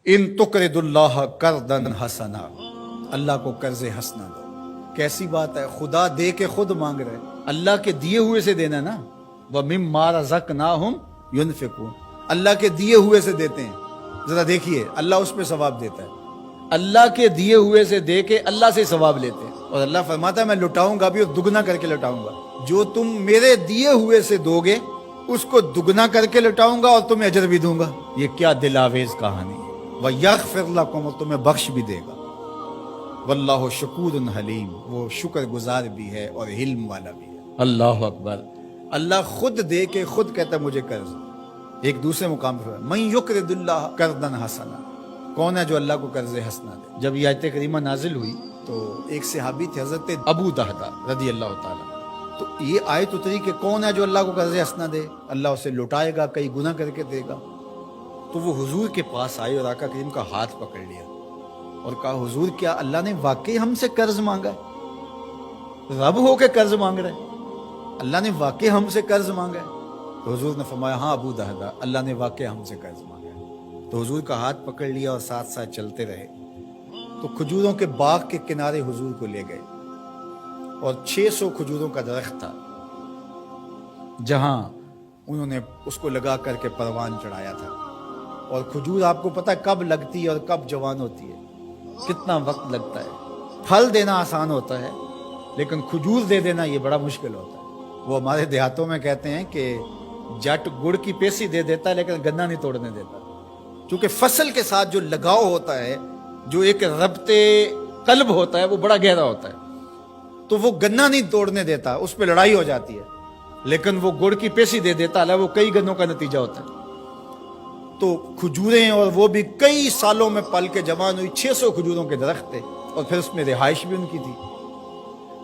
ان تقرضوا قرضا حسنا، اللہ کو قرض حسنا دو۔ کیسی بات ہے، خدا دے کے خود مانگ رہے، اللہ کے دیے ہوئے سے دینا نا۔ وَمِمَّا رَزَقْنَاهُمْ يُنْفِقُونَ، اللہ کے دیے ہوئے سے دیتے ہیں۔ ذرا دیکھیے، اللہ اس پہ ثواب دیتا ہے، اللہ کے دیے ہوئے سے دے کے اللہ سے ثواب لیتے ہیں، اور اللہ فرماتا ہے میں لٹاؤں گا بھی اور دگنا کر کے لٹاؤں گا۔ جو تم میرے دیے ہوئے سے دو گے اس کو دگنا کر کے لٹاؤں گا اور تمہیں اجر بھی دوں گا۔ یہ کیا دلاویز کہانی ہے۔ وَيَغْفِرْ لَكُمْ، اور تمہیں بخش بھی دے گا۔ واللہ شکور حلیم، وہ شکر گزار بھی ہے اور حلم والا بھی ہے۔ اللہ اکبر، اللہ خود دے کے خود کہتا ہے مجھے قرض۔ ایک دوسرے مقام پر من یقرض اللہ قرضا حسنا، کون ہے جو اللہ کو قرض حسنا دے؟ جب یہ آیت کریمہ نازل ہوئی تو ایک صحابی تھے حضرت ابو دہدہ رضی اللہ تعالیٰ، تو یہ آیت اتری کہ کون ہے جو اللہ کو قرض حسنا دے، اللہ اسے لوٹائے گا، کئی گناہ کر کے دے گا۔ تو وہ حضور کے پاس آئے اور آقا کریم کا ہاتھ پکڑ لیا اور کہا حضور کیا اللہ نے واقعی ہم سے قرض مانگا ہے؟ رب ہو کے قرض مانگ رہے، اللہ نے واقعی ہم سے قرض مانگا ہے؟ تو حضور نے فرمایا ہاں ابو دہدہ، اللہ نے واقعی ہم سے قرض مانگا ہے۔ تو حضور کا ہاتھ پکڑ لیا اور ساتھ ساتھ چلتے رہے، تو کھجوروں کے باغ کے کنارے حضور کو لے گئے، اور 600 کھجوروں کا درخت تھا جہاں انہوں نے اس کو لگا کر کے پروان چڑھایا تھا۔ اور کھجور آپ کو پتہ ہے کب لگتی ہے اور کب جوان ہوتی ہے، کتنا وقت لگتا ہے۔ پھل دینا آسان ہوتا ہے لیکن کھجور دے دینا یہ بڑا مشکل ہوتا ہے۔ وہ ہمارے دیہاتوں میں کہتے ہیں کہ جٹ گڑ کی پیسی دے دیتا ہے لیکن گنا نہیں توڑنے دیتا، چونکہ فصل کے ساتھ جو لگاؤ ہوتا ہے، جو ایک ربط قلب ہوتا ہے، وہ بڑا گہرا ہوتا ہے، تو وہ گنا نہیں توڑنے دیتا، اس پہ لڑائی ہو جاتی ہے۔ لیکن وہ گڑ کی پیسی دے دیتا ہے، وہ کئی گنوں کا نتیجہ ہوتا ہے۔ تو کھجوریں، اور وہ بھی کئی سالوں میں پل کے جوان ہوئی، 600 کھجوروں کے درخت تھے، اور پھر اس میں رہائش بھی ان کی تھی۔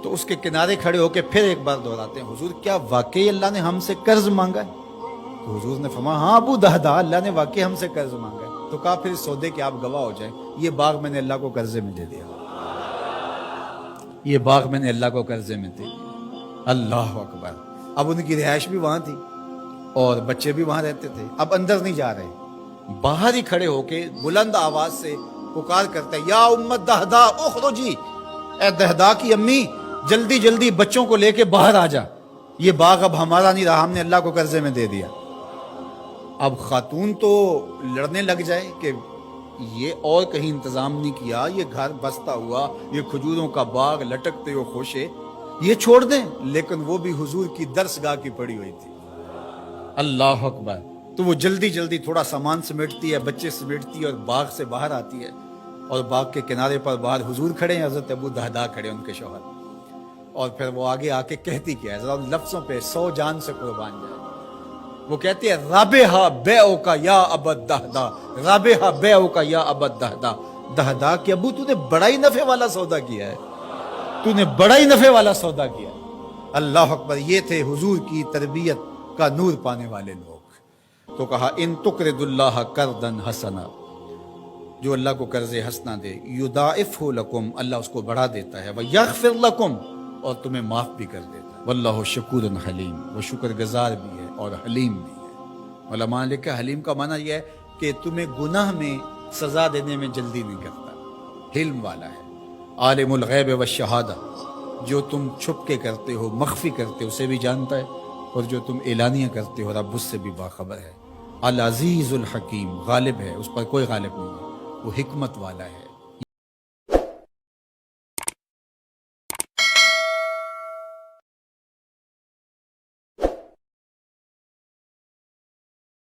تو اس کے کنارے کھڑے ہو کے پھر ایک بار دہراتے ہیں حضور کیا واقعی اللہ نے ہم سے قرض مانگا ہے؟ تو حضور نے فرمایا ہاں ابو دہدہ، اللہ نے واقعی ہم سے قرض مانگا ہے۔ تو کہا پھر سودے کے آپ گواہ ہو جائیں، یہ باغ میں نے اللہ کو قرضے میں دے دیا، یہ باغ میں نے اللہ کو قرضے میں دے دیا۔ اللہ اکبر۔ اب ان کی رہائش بھی وہاں تھی اور بچے بھی وہاں رہتے تھے، اب اندر نہیں جا رہے، باہر ہی کھڑے ہو کے بلند آواز سے پکار کرتے یا امت دہدہ اخرجی، اے دہدہ کی امی جلدی جلدی بچوں کو لے کے باہر آ جا، یہ باغ اب ہمارا نہیں رہا، ہم نے اللہ کو قرضے میں دے دیا۔ اب خاتون تو لڑنے لگ جائے کہ یہ اور کہیں انتظام نہیں کیا، یہ گھر بستا ہوا، یہ کھجوروں کا باغ لٹکتے ہو خوشے، یہ چھوڑ دیں، لیکن وہ بھی حضور کی درسگاہ کی پڑی ہوئی تھی۔ اللہ اکبر۔ تو وہ جلدی جلدی تھوڑا سامان سمیٹتی ہے، بچے سمیٹتی ہے، اور باغ سے باہر آتی ہے، اور باغ کے کنارے پر باہر حضور کھڑے ہیں، حضرت ابو دہدہ کھڑے ان کے شوہر، اور پھر وہ آگے آ کے کہتی کیا ہے، ذرا لفظوں پہ 100 جان سے قربان جائے۔ وہ کہتی ہے رابحہ بیعک یا ابا دہدہ، رابحہ بیعک یا ابا دہدہ، دہدہ کہ ابو تو نے بڑا ہی نفع والا سودا کیا ہے، تو نے بڑا ہی نفع والا سودا کیا ہے۔ اللہ اکبر۔ یہ تھے حضور کی تربیت کا نور پانے والے لوگ۔ تو کہا ان تقرض اللہ قرضا حسنا، جو اللہ کو قرض حسنا دے، یضاعفہ لکم، اللہ اس کو بڑھا دیتا ہے، ویغفر لکم، اور تمہیں معاف بھی کر دیتا ہے۔ واللہ شکور حلیم، وہ شکر گزار بھی ہے اور حلیم بھی ہے۔ علماء نے لکھا حلیم کا معنی یہ ہے کہ تمہیں گناہ میں سزا دینے میں جلدی نہیں کرتا، حلم والا ہے۔ عالم الغیب والشہادہ، جو تم چھپ کے کرتے ہو، مخفی کرتے ہو، اسے بھی جانتا ہے، اور جو تم اعلانیہ کرتے ہو رب اس سے بھی باخبر ہے۔ العزیز الحکیم، غالب ہے، اس پر کوئی غالب نہیں ہے، وہ حکمت والا ہے۔